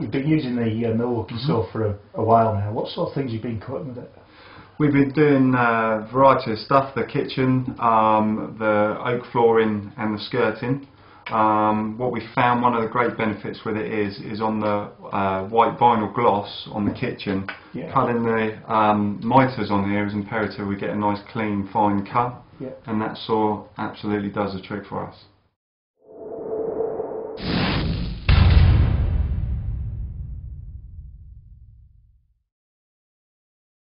You've been using the Milwaukee saw for a while now. What sort of things you've been cutting with it? We've been doing a variety of stuff, the kitchen, the oak flooring and the skirting. What we found, one of the great benefits with it is on the white vinyl gloss on the kitchen. Yeah. Cutting the mitres on here is imperative. We get a nice clean fine cut, and that saw absolutely does the trick for us.